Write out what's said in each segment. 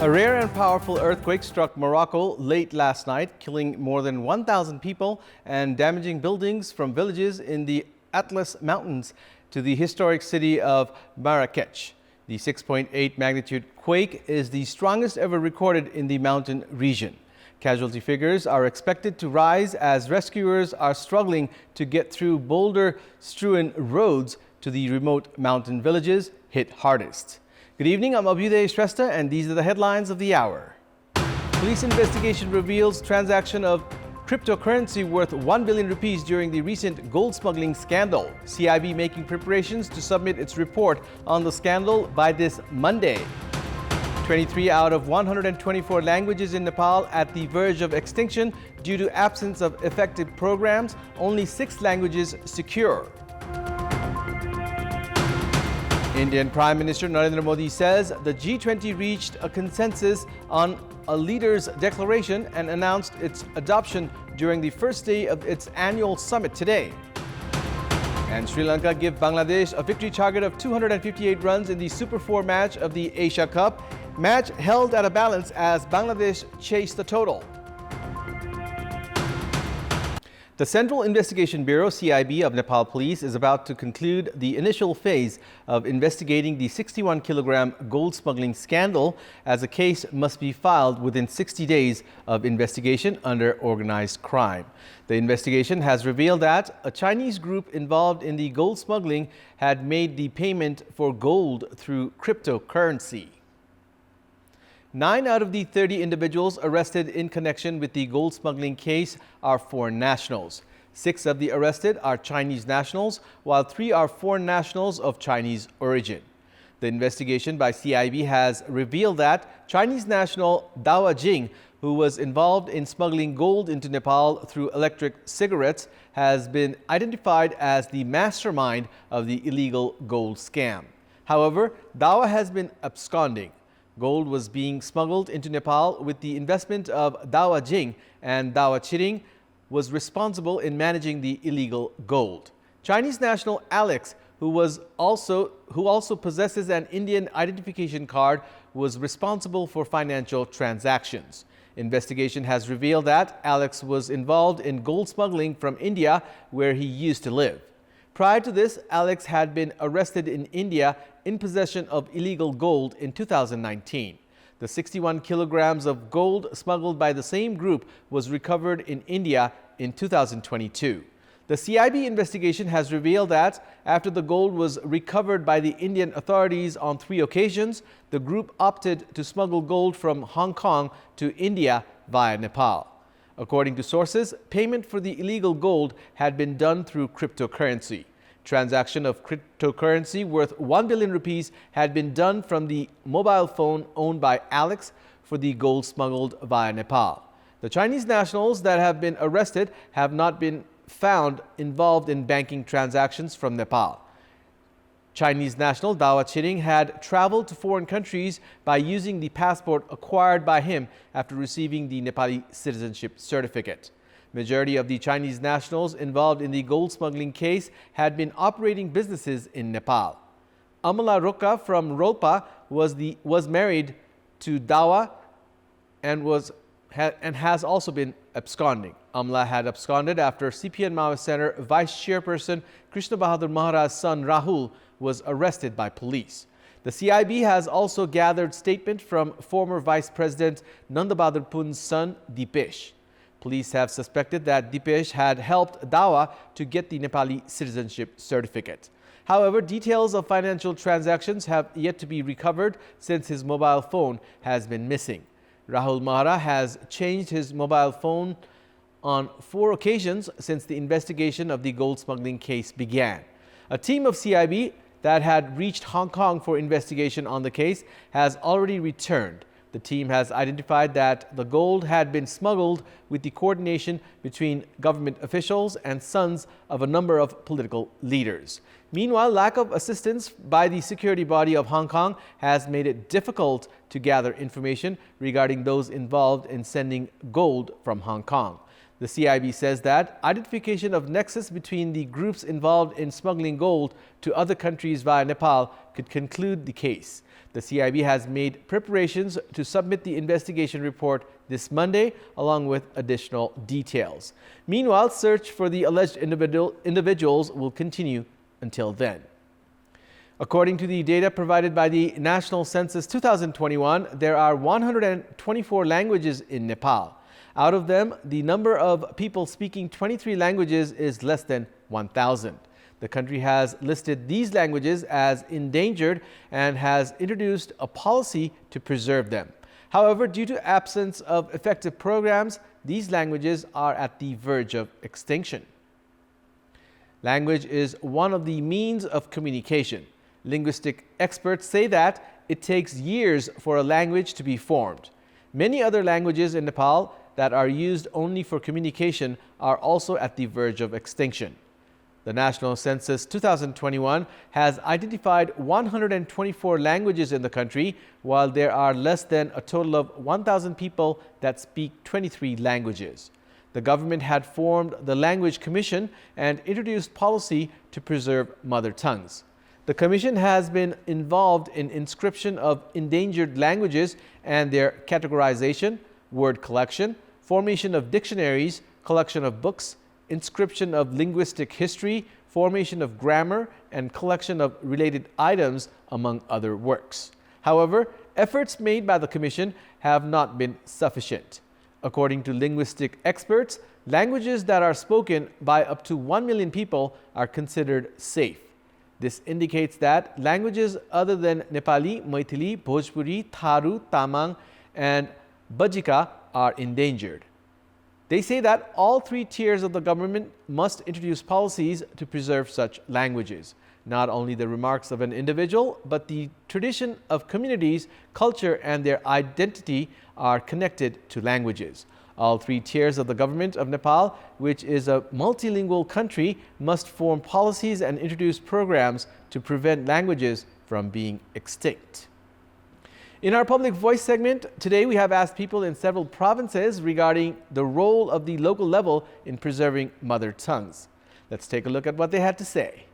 A rare and powerful earthquake struck Morocco late last night, killing more than 1,000 people and damaging buildings from villages in the Atlas Mountains to the historic city of Marrakech. The 6.8 magnitude quake is the strongest ever recorded in the mountain region. Casualty figures are expected to rise as rescuers are struggling to get through boulder-strewn roads to the remote mountain villages hit hardest. Good evening, I'm Abhyuday Shrestha and these are the headlines of the hour. Police investigation reveals transaction of cryptocurrency worth 1 billion rupees during the recent gold smuggling scandal. CIB making preparations to submit its report on the scandal by this Monday. 23 out of 124 languages in Nepal at the verge of extinction due to absence of effective programs, only 6 languages secure. Indian Prime Minister Narendra Modi says the G20 reached a consensus on a leader's declaration and announced its adoption during the first day of its annual summit today. And Sri Lanka give Bangladesh a victory target of 258 runs in the Super 4 match of the Asia Cup. Match held at a balance as Bangladesh chased the total. The Central Investigation Bureau, CIB, of Nepal Police is about to conclude the initial phase of investigating the 61-kilogram gold smuggling scandal, as a case must be filed within 60 days of investigation under organized crime. The investigation has revealed that a Chinese group involved in the gold smuggling had made the payment for gold through cryptocurrency. 9 out of the 30 individuals arrested in connection with the gold smuggling case are foreign nationals. 6 of the arrested are Chinese nationals, while 3 are foreign nationals of Chinese origin. The investigation by CIB has revealed that Chinese national Dawa Jing, who was involved in smuggling gold into Nepal through electric cigarettes, has been identified as the mastermind of the illegal gold scam. However, Dawa has been absconding. Gold was being smuggled into Nepal with the investment of Dawa Jing, and Dawa Chiring was responsible in managing the illegal gold. Chinese national Alex, who also possesses an Indian identification card, was responsible for financial transactions. Investigation has revealed that Alex was involved in gold smuggling from India, where he used to live. Prior to this, Alex had been arrested in India in possession of illegal gold in 2019. The 61 kilograms of gold smuggled by the same group was recovered in India in 2022. The CIB investigation has revealed that after the gold was recovered by the Indian authorities on 3 occasions, the group opted to smuggle gold from Hong Kong to India via Nepal. According to sources, payment for the illegal gold had been done through cryptocurrency. Transaction of cryptocurrency worth 1 billion rupees had been done from the mobile phone owned by Alex for the gold smuggled via Nepal. The Chinese nationals that have been arrested have not been found involved in banking transactions from Nepal. Chinese national Dawa Chiring had traveled to foreign countries by using the passport acquired by him after receiving the Nepali citizenship certificate. Majority of the Chinese nationals involved in the gold smuggling case had been operating businesses in Nepal. Amala Roka from Rolpa was married to Dawa and has also been absconding. Amla had absconded after CPN Maoist Center Vice Chairperson Krishna Bahadur Maharaj's son Rahul was arrested by police. The CIB has also gathered statement from former Vice President Nanda Bahadur Pun's son Dipesh. Police have suspected that Dipesh had helped Dawa to get the Nepali citizenship certificate. However, details of financial transactions have yet to be recovered since his mobile phone has been missing. Rahul Mahara has changed his mobile phone on 4 occasions since the investigation of the gold smuggling case began. A team of CIB that had reached Hong Kong for investigation on the case has already returned. The team has identified that the gold had been smuggled with the coordination between government officials and sons of a number of political leaders. Meanwhile, lack of assistance by the security body of Hong Kong has made it difficult to gather information regarding those involved in sending gold from Hong Kong. The CIB says that identification of nexus between the groups involved in smuggling gold to other countries via Nepal could conclude the case. The CIB has made preparations to submit the investigation report this Monday, along with additional details. Meanwhile, search for the alleged individuals will continue until then. According to the data provided by the National Census 2021, there are 124 languages in Nepal. Out of them, the number of people speaking 23 languages is less than 1,000. The country has listed these languages as endangered and has introduced a policy to preserve them. However, due to absence of effective programs, these languages are at the verge of extinction. Language is one of the means of communication. Linguistic experts say that it takes years for a language to be formed. Many other languages in Nepal that are used only for communication are also at the verge of extinction. The National Census 2021 has identified 124 languages in the country, while there are less than a total of 1,000 people that speak 23 languages. The government had formed the Language Commission and introduced policy to preserve mother tongues. The Commission has been involved in inscription of endangered languages and their categorization, word collection, formation of dictionaries, collection of books, inscription of linguistic history, formation of grammar, and collection of related items, among other works. However, efforts made by the Commission have not been sufficient. According to linguistic experts, languages that are spoken by up to 1 million people are considered safe. This indicates that languages other than Nepali, Maithili, Bhojpuri, Tharu, Tamang, and Bajika are endangered. They say that all three tiers of the government must introduce policies to preserve such languages. Not only the remarks of an individual, but the tradition of communities, culture, and their identity are connected to languages. All three tiers of the government of Nepal, which is a multilingual country, must form policies and introduce programs to prevent languages from being extinct. In our Public Voice segment, today we have asked people in several provinces regarding the role of the local level in preserving mother tongues. Let's take a look at what they had to say.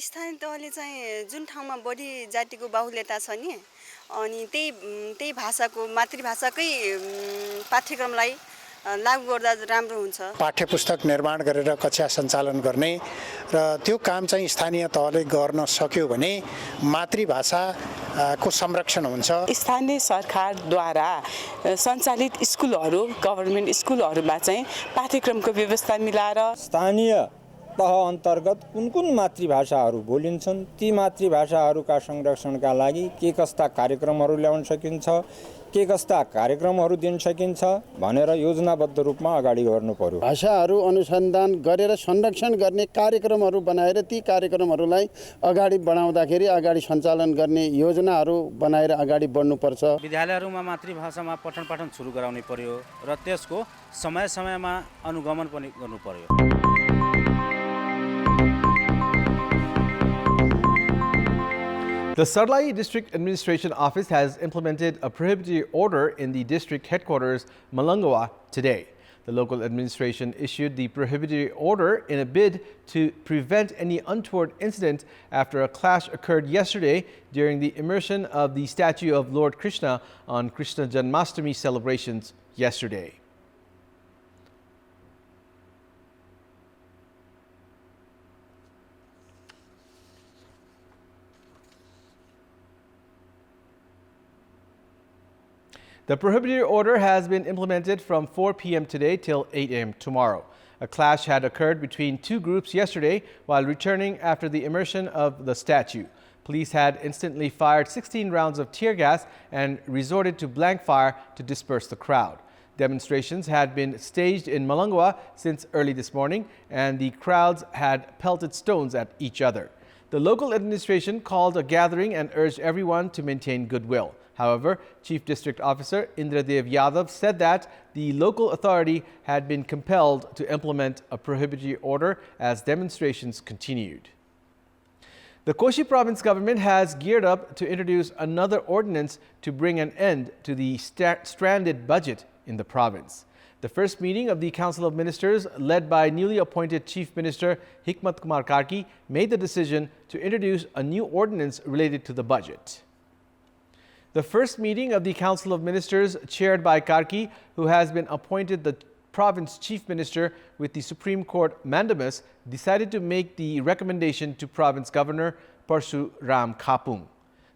स्थानीय तहले चाहिँ जुन ठाउँमा बढी जातिको बाहुल्यता छ नि अनि त्यही भाषाको मातृभाषाकै पाठ्यक्रमलाई लागू गर्दा राम्रो हुन्छ। पाठ्यपुस्तक निर्माण गरेर कक्षा सञ्चालन गर्ने र त्यो काम चाहिँ स्थानीय तहले गर्न सक्यो भने मातृभाषाको संरक्षण हुन्छ। स्थानीय सरकारद्वारा सञ्चालित स्कुलहरू गभर्नमेन्ट स्कुलहरूमा चाहिँ पाठ्यक्रमको व्यवस्था मिलाएर स्थानीय तह अन्तर्गत कुन मातृभाषाहरू बोलिन्छन् ती मातृभाषाहरूका संरक्षणका लागि के कस्ता कार्यक्रमहरू ल्याउन सकिन्छ के कस्ता कार्यक्रमहरू दिन सकिन्छ भनेर योजनाबद्ध रूपमा अगाडि गर्नु पर्यो। भाषाहरू अनुसन्धान गरेर संरक्षण गर्ने कार्यक्रमहरू बनाएर ती कार्यक्रमहरूलाई अगाडि बढाउँदाखेरि अगाडि सञ्चालन गर्ने योजनाहरू बनाएर अगाडि बढ्नुपर्छ। विद्यालयहरूमा मातृभाषामा पठन पाठन सुरु गराउनु पर्यो र त्यसको समय-समयमा अनुगमन पनि गर्नु पर्यो। The Sarlai District Administration Office has implemented a prohibitory order in the district headquarters, Malangawa, today. The local administration issued the prohibitory order in a bid to prevent any untoward incident after a clash occurred yesterday during the immersion of the statue of Lord Krishna on Krishna Janmashtami celebrations yesterday. The prohibitory order has been implemented from 4 p.m. today till 8 a.m. tomorrow. A clash had occurred between two groups yesterday while returning after the immersion of the statue. Police had instantly fired 16 rounds of tear gas and resorted to blank fire to disperse the crowd. Demonstrations had been staged in Malangawa since early this morning, and the crowds had pelted stones at each other. The local administration called a gathering and urged everyone to maintain goodwill. However, Chief District Officer Indradev Yadav said that the local authority had been compelled to implement a prohibitory order as demonstrations continued. The Koshi Province government has geared up to introduce another ordinance to bring an end to the stranded budget in the province. The first meeting of the Council of Ministers, led by newly appointed Chief Minister Hikmat Kumar Karki, made the decision to introduce a new ordinance related to the budget. The first meeting of the Council of Ministers, chaired by Karki, who has been appointed the province Chief Minister with the Supreme Court mandamus, decided to make the recommendation to Province Governor Parshuram Khapung.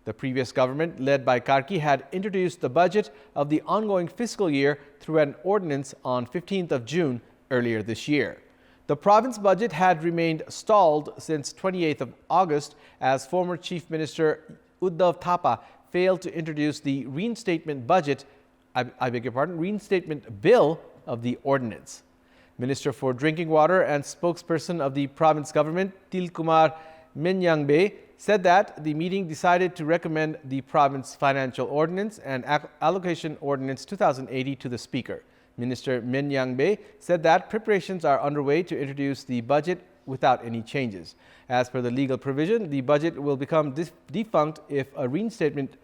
The previous government, led by Karki, had introduced the budget of the ongoing fiscal year through an ordinance on 15th of June earlier this year. The province budget had remained stalled since 28th of August as former Chief Minister Uddhav Thapa failed to introduce the reinstatement reinstatement bill of the ordinance. Minister for Drinking Water and spokesperson of the province government, Tilkumar Menyangbe, said that the meeting decided to recommend the province financial ordinance and allocation ordinance 2080 to the speaker. Minister Menyangbe said that preparations are underway to introduce the budget without any changes. As per the legal provision, the budget will become defunct if a reinstatement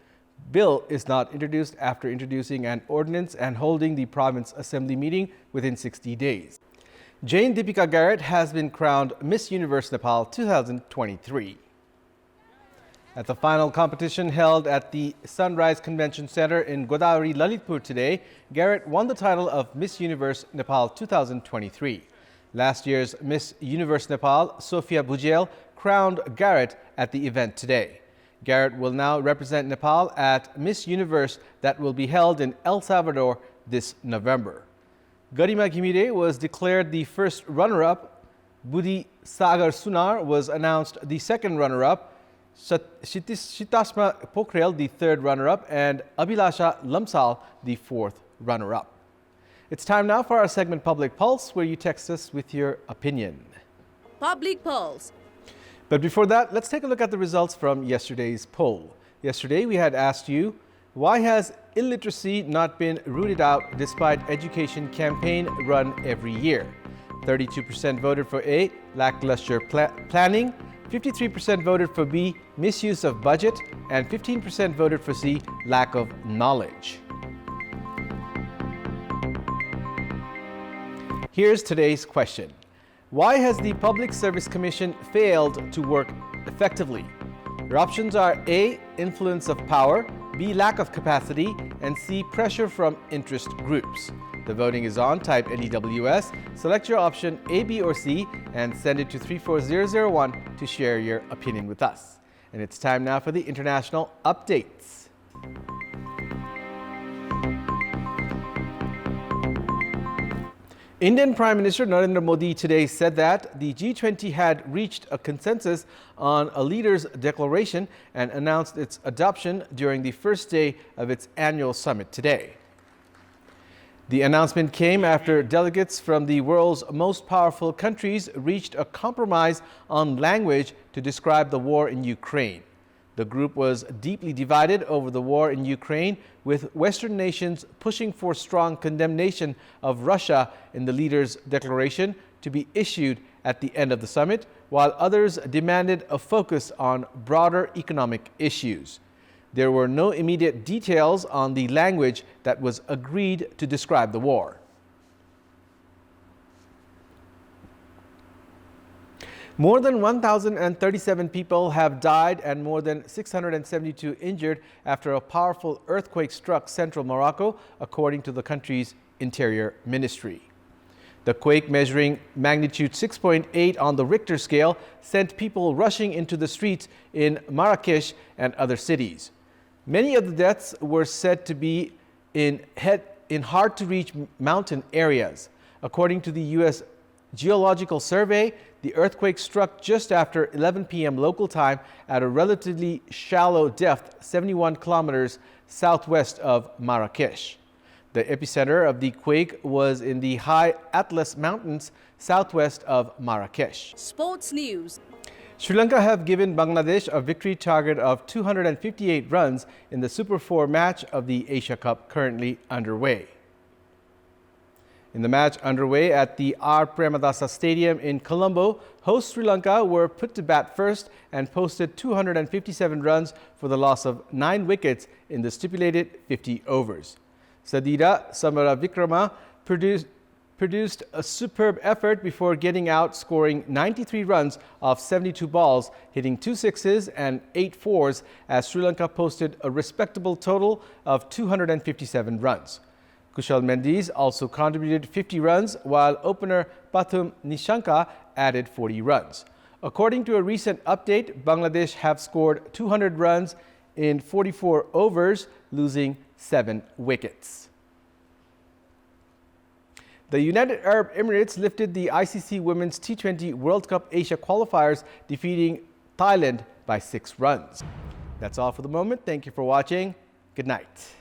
bill is not introduced after introducing an ordinance and holding the province assembly meeting within 60 days. Jane Deepika Garrett has been crowned Miss Universe Nepal 2023. At the final competition held at the Sunrise Convention Center in Godavari, Lalitpur today, Garrett won the title of Miss Universe Nepal 2023. Last year's Miss Universe Nepal, Sophia Bujel, crowned Garrett at the event today. Garrett will now represent Nepal at Miss Universe that will be held in El Salvador this November. Garima Ghimire was declared the first runner-up. Budi Sagar Sunar was announced the second runner-up. Shitasma Pokhrel, the third runner-up, and Abhilasha Lamsal, the fourth runner-up. It's time now for our segment Public Pulse, where you text us with your opinion. Public Pulse. But before that, let's take a look at the results from yesterday's poll. Yesterday, we had asked you, why has illiteracy not been rooted out despite education campaign run every year? 32% voted for A, lackluster planning. 53% voted for B, misuse of budget, and 15% voted for C, lack of knowledge. Here's today's question. Why has the Public Service Commission failed to work effectively? Your options are A, influence of power, B, lack of capacity, and C, pressure from interest groups. The voting is on. Type NEWS, select your option A, B, or C, and send it to 34001 to share your opinion with us. And it's time now for the international updates. Indian Prime Minister Narendra Modi today said that the G20 had reached a consensus on a leaders' declaration and announced its adoption during the first day of its annual summit today. The announcement came after delegates from the world's most powerful countries reached a compromise on language to describe the war in Ukraine. The group was deeply divided over the war in Ukraine, with Western nations pushing for strong condemnation of Russia in the leaders' declaration to be issued at the end of the summit, while others demanded a focus on broader economic issues. There were no immediate details on the language that was agreed to describe the war. More than 1,037 people have died and more than 672 injured after a powerful earthquake struck central Morocco, according to the country's interior ministry. The quake, measuring magnitude 6.8 on the Richter scale, sent people rushing into the streets in Marrakesh and other cities. Many of the deaths were said to be in hard-to-reach mountain areas. According to the U.S. Geological Survey, the earthquake struck just after 11 p.m. local time at a relatively shallow depth 71 kilometers southwest of Marrakesh. The epicenter of the quake was in the high Atlas Mountains southwest of Marrakesh. Sports news. Sri Lanka have given Bangladesh a victory target of 258 runs in the Super 4 match of the Asia Cup currently underway. In the match underway at the R. Premadasa Stadium in Colombo, host Sri Lanka were put to bat first and posted 257 runs for the loss of 9 wickets in the stipulated 50 overs. Sadira Samaravikrama produced a superb effort before getting out, scoring 93 runs off 72 balls, hitting 2 sixes and 8 fours, as Sri Lanka posted a respectable total of 257 runs. Kushal Mendes also contributed 50 runs, while opener Pathum Nishanka added 40 runs. According to a recent update, Bangladesh have scored 200 runs in 44 overs, losing 7 wickets. The United Arab Emirates lifted the ICC Women's T20 World Cup Asia qualifiers, defeating Thailand by 6 runs. That's all for the moment. Thank you for watching. Good night.